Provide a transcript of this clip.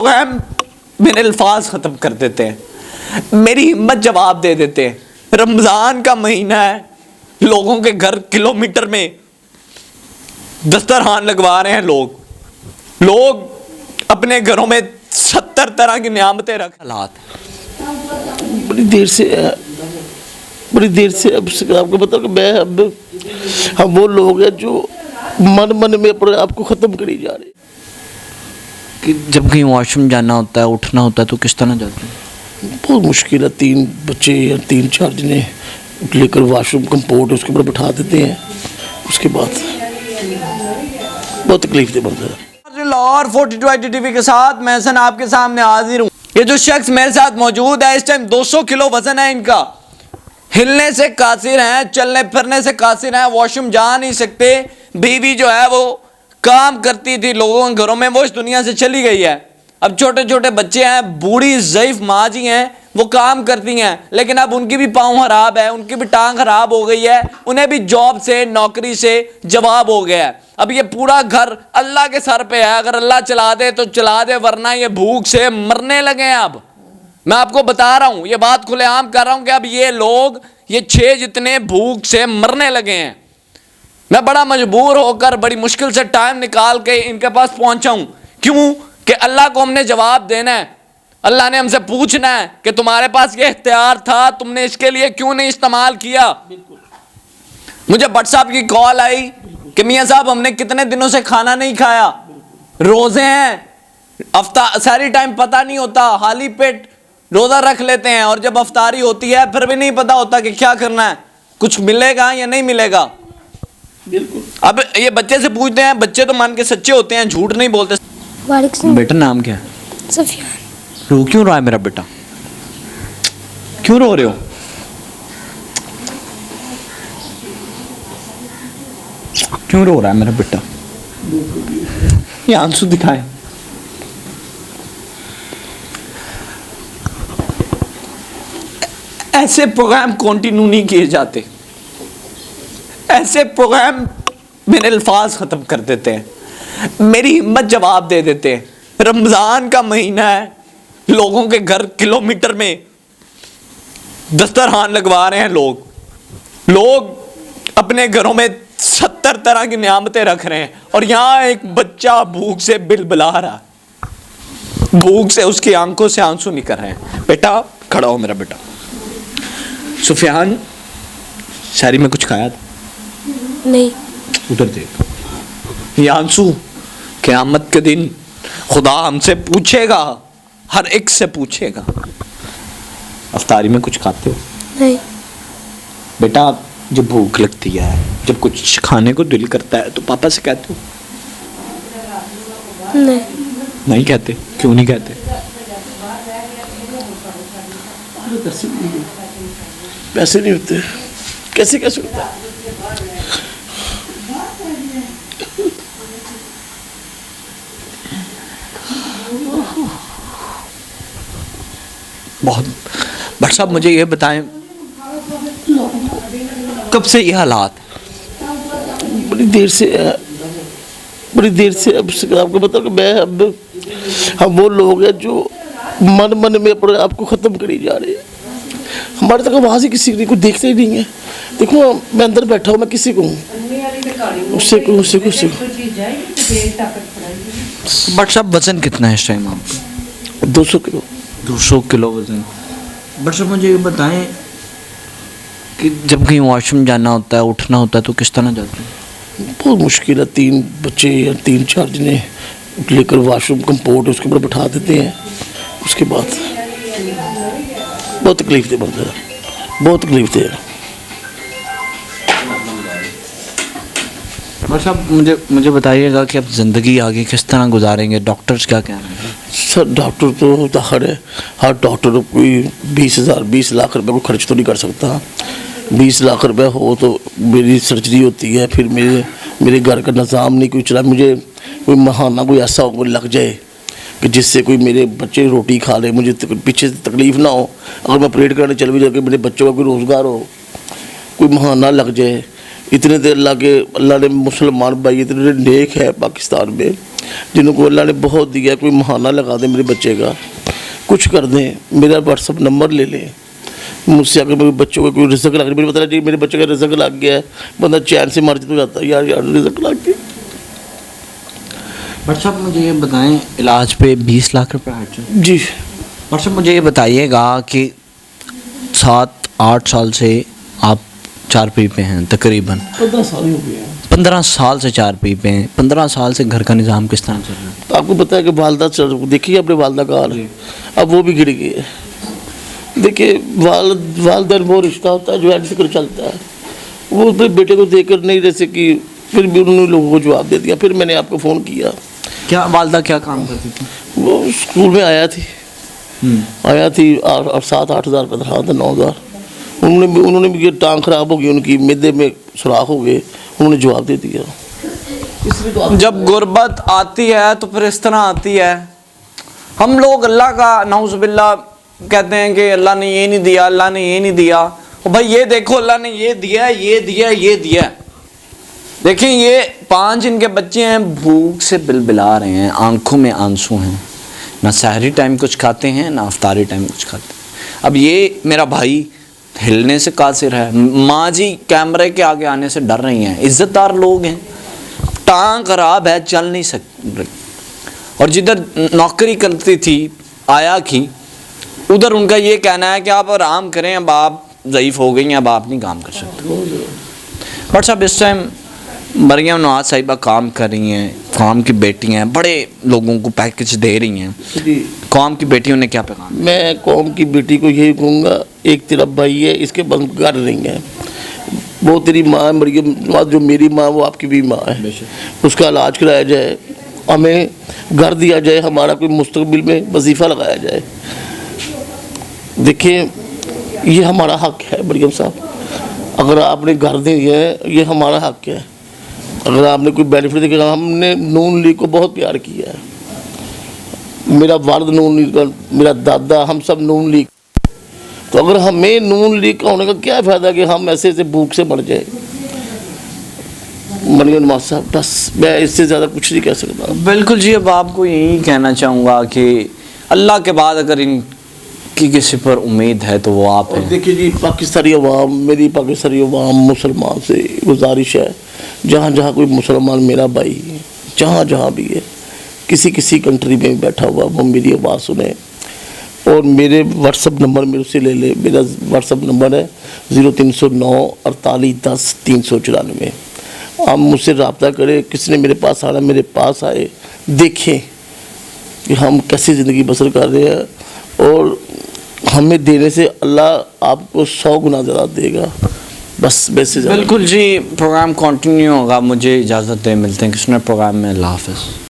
Programme मेरे अल्फाज ख़त्म कर देते हैं, मेरी हिम्मत जवाब दे देते हैं। रमज़ान का महीना है, लोगों के घर किलोमीटर में दस्तरखान लगवा रहे हैं। लोग अपने घरों में 70 तरह की नियामतें रख। हालात बड़ी देर से अब आपको पता कि मैं हम वो लोग हैं जो मन में अपने आप को ख़त्म करी जा रहे हैं। कि जब कहीं वॉशरूम जाना होता है, उठना होता है, तो किस तरह जाते हैं? बहुत मुश्किल है। 3 बच्चे या 3-4 जने लेकर वॉशरूम कंपोर्ट उसके ऊपर बैठा देते हैं, उसके बाद बहुत तकलीफ दे बनता है। लाहौर 42 ITV के साथ मैं हसन आपके सामने हाजिर हूँ। ये जो शख्स मेरे साथ मौजूद है, इस टाइम 200 किलो वजन है इनका। हिलने से कासिर हैं, चलने फिरने से कासिर हैं, वॉशरूम जा नहीं सकते। बीवी जो है वो काम करती थी लोगों के घरों में, वो इस दुनिया से चली गई है। अब छोटे छोटे बच्चे हैं, बूढ़ी ज़ईफ़ माँ जी हैं, वो काम करती हैं, लेकिन अब उनकी भी पाँव खराब है, उनकी भी टांग खराब हो गई है, उन्हें भी जॉब से नौकरी से जवाब हो गया है। अब ये पूरा घर अल्लाह के सर पे है, अगर अल्लाह चला दे तो चला दे, वरना ये भूख से मरने लगे हैं। अब मैं आपको बता रहा हूँ, ये बात खुलेआम कर रहा हूँ कि अब ये लोग, ये 6 जितने भूख से मरने लगे हैं। मैं बड़ा मजबूर होकर बड़ी मुश्किल से टाइम निकाल के इनके पास पहुंचा हूं। क्यों? कि अल्लाह को हमने जवाब देना है। अल्लाह ने हमसे पूछना है कि तुम्हारे पास ये इख्तियार था, तुमने इसके लिए क्यों नहीं इस्तेमाल किया। मुझे व्हाट्सएप की कॉल आई कि मियाँ साहब हमने कितने दिनों से खाना नहीं खाया, रोजे हैं, सारी टाइम पता नहीं होता, खाली पेट रोजा रख लेते हैं, और जब अफ्तारी होती है फिर भी नहीं पता होता कि क्या करना है, कुछ मिलेगा या नहीं मिलेगा। बिल्कुल। अब ये बच्चे से पूछते हैं, बच्चे तो मान के सच्चे होते हैं, झूठ नहीं बोलते। बेटा नाम क्या है? सफियान। रो क्यों रहा है मेरा बेटा? क्यों रो रहे हो? क्यों रो रहा है मेरा बेटा? ये आंसू दिखाए। ऐसे प्रोग्राम कंटिन्यू नहीं किए जाते, ऐसे प्रोग्राम मेरे अल्फाज ख़त्म कर देते हैं, मेरी हिम्मत जवाब दे देते हैं। रमज़ान का महीना है, लोगों के घर किलोमीटर में दस्तरखान लगवा रहे हैं। लोग अपने घरों में 70 तरह की नियामतें रख रहे हैं, और यहाँ एक बच्चा भूख से बिलबिला रहा है, भूख से उसकी आंखों से आंसू निकल रहे हैं। बेटा खड़ा हो मेरा बेटा। सुफियान, शायरी में कुछ खाया था? नहीं। उधर देख, ये आंसू क़यामत के दिन खुदा हमसे पूछेगा, हर एक से पूछेगा। अफ्तारी में कुछ खाते हो? नहीं। बेटा जब भूख लगती है, जब कुछ खाने को दिल करता है, तो पापा से कहते हो? नहीं। नहीं कहते? क्यों नहीं कहते? पैसे नहीं होते, कैसे होता है? बहुत। भट्ट साहब मुझे ये बताएं, कब से ये हालात? बड़ी देर से अब आपको पता कि मैं हम वो लोग हैं जो मन में अपने आप को ख़त्म करी जा रहे हैं। हमारे तक वहाँ से किसी को देखते ही नहीं है। देखो मैं अंदर बैठा हूँ, मैं किसी को उससे बट साहब वजन कितना है इस टाइम आपका? 200 किलो। 200 किलो वजन। बट साहब मुझे ये बताएं कि जब कहीं वॉशरूम जाना होता है, उठना होता है, तो किस तरह जाते हैं? बहुत मुश्किल है। 3 बच्चे या 3-4 जने लेकर वॉशरूम कंपोर्ट उसके ऊपर बैठा देते हैं, उसके बाद बहुत तकलीफ दे बनता है, बहुत तकलीफ दे। बट साहब मुझे बताइएगा कि अब ज़िंदगी आगे किस तरह गुजारेंगे? डॉक्टर्स क्या कह रहे हैं? सर डॉक्टर तो दाखिल है, हर डॉक्टर कोई 20 लाख रुपए को खर्च तो नहीं कर सकता। 20 लाख रुपए हो तो मेरी सर्जरी होती है, फिर मेरे घर का निज़ाम नहीं कोई चला। मुझे कोई महाना कोई ऐसा हो लग जाए कि जिससे कोई मेरे बच्चे रोटी खा ले, मुझे पीछे से तकलीफ़ ना हो। अगर मैं ऑपरेट करने चल भी जाके मेरे बच्चों का कोई रोज़गार हो, कोई महाना लग जाए। इतने देर अल्लाह ने मुसलमान भाई इतने नेक है पाकिस्तान में, जिनको अल्लाह ने बहुत दिया, कोई महाना लगा दे मेरे बच्चे का, कुछ कर दें, मेरा व्हाट्सअप नंबर ले लें, मुझसे अगर मेरे बच्चों को कोई रिजल्ट लग रहा है, पता नहीं मेरे बच्चे का रिजल्ट लग गया है, बंदा चैन से मर्ज तो जाता है, यार रिजल्ट लग गया। बट साहब मुझे ये बताएं, इलाज पे 20 लाख रुपए खर्च है। जी बट साहब मुझे ये बताइएगा कि 7-8 साल से आप चारपाई पे हैं तकरीबन, 15 साल हो गए हैं। 15 साल से चारपाई पे हैं। 15 साल से घर का निज़ाम किस तरह चल रहा है? तो आपको पता है कि वालदा देखिए अपने वालदा का हाल, अब वो भी गिर गई है। देखिए वालदा वो रिश्ता होता है जो ऐसे कर चलता है, वो अपने बेटे को देखकर नहीं जैसे कि फिर भी उन्होंने लोगों को जवाब दे दिया। फिर मैंने आपको फ़ोन किया। क्या वालदा क्या काम करती थी? वो स्कूल में आया थी और 7-8 हज़ार रुपये तनख्वाह था, 9 हज़ार। उन्होंने भी ये टांग खराब हो गई उनकी, मिद्दे में सुराख हो गए, उन्होंने जवाब दे दिया। इसलिए तो जब गुर्बत आती है तो फिर इस तरह आती है। हम लोग अल्लाह का नाउज़ुबिल्लाह कहते हैं कि अल्लाह ने ये नहीं दिया, अल्लाह ने ये नहीं दिया। और भाई ये देखो अल्लाह ने ये दिया, ये दिया, ये दिया। देखें ये 5 इनके बच्चे हैं, भूख से बिलबिला रहे हैं, आंखों में आंसू हैं, ना सहरी टाइम कुछ खाते हैं ना अफ्तारी टाइम कुछ खाते हैं। अब ये मेरा भाई हिलने से कासिर है, माँ जी कैमरे के आगे आने से डर रही हैं, इज़्ज़तदार लोग हैं, टांग खराब है, चल नहीं सकते। और जिधर नौकरी करती थी आया की, उधर उनका ये कहना है कि आप आराम करें, अब आप ज़ईफ़ हो गई हैं, अब आप नहीं काम कर सकते। बट साहब इस टाइम मरियम नवाज साहिबा काम कर रही हैं, कौम की बेटी हैं, बड़े लोगों को पैकेज दे रही हैं। जी कौम की बेटियों ने क्या पैगाम? मैं कौम की बेटी को यही कहूँगा, एक तेरा भाई है, इसके बंद कर रही है। वो तेरी माँ है मरियम नवाज, जो मेरी माँ वो आपकी भी माँ है। उसका इलाज कराया जाए, हमें घर दिया जाए, हमारा कोई मुस्तकबिल में वजीफ़ा लगाया जाए। देखिए ये हमारा हक है मरियम साहब, अगर आपने घर दिए है ये हमारा हक है। अगर आपने कोई बेनिफिट देखा, हमने नून लीग को बहुत प्यार किया है। मेरा वालिद नून लीग का, मेरा दादा, हम सब नून लीग। तो अगर हमें नून लीग का होने का क्या फ़ायदा कि हम ऐसे ऐसे भूख से मर जाए। मरियम नवाज साहब बस मैं इससे ज़्यादा कुछ नहीं कह सकता। बिल्कुल जी, अब आपको यही कहना चाहूँगा कि अल्लाह के बाद अगर इनकी किसी पर उम्मीद है तो वो आप हैं। देखिए जी, पाकिस्तानी अवाम, मेरी पाकिस्तानी अवाम मुसलमान से गुजारिश है, जहाँ जहाँ कोई मुसलमान मेरा भाई जहाँ जहाँ भी है, किसी कंट्री में बैठा हुआ, वो मेरी आवाज़ सुने और मेरे व्हाट्सअप नंबर मेरे से ले ले। मेरा व्हाट्सअप नंबर है 0309 48 10 394। आप मुझसे रब्ता करें, किसी ने मेरे पास आना, मेरे पास आए, देखें कि हम कैसी ज़िंदगी बसर कर रहे हैं और हमें देने से अल्लाह आपको 100 गुना ज़्यादा देगा। बस वैसे बिल्कुल जी, प्रोग्राम कंटिन्यू होगा। मुझे इजाज़त दें, मिलते हैं किसी नए प्रोग्राम में। अल्लाह हाफ़िज़।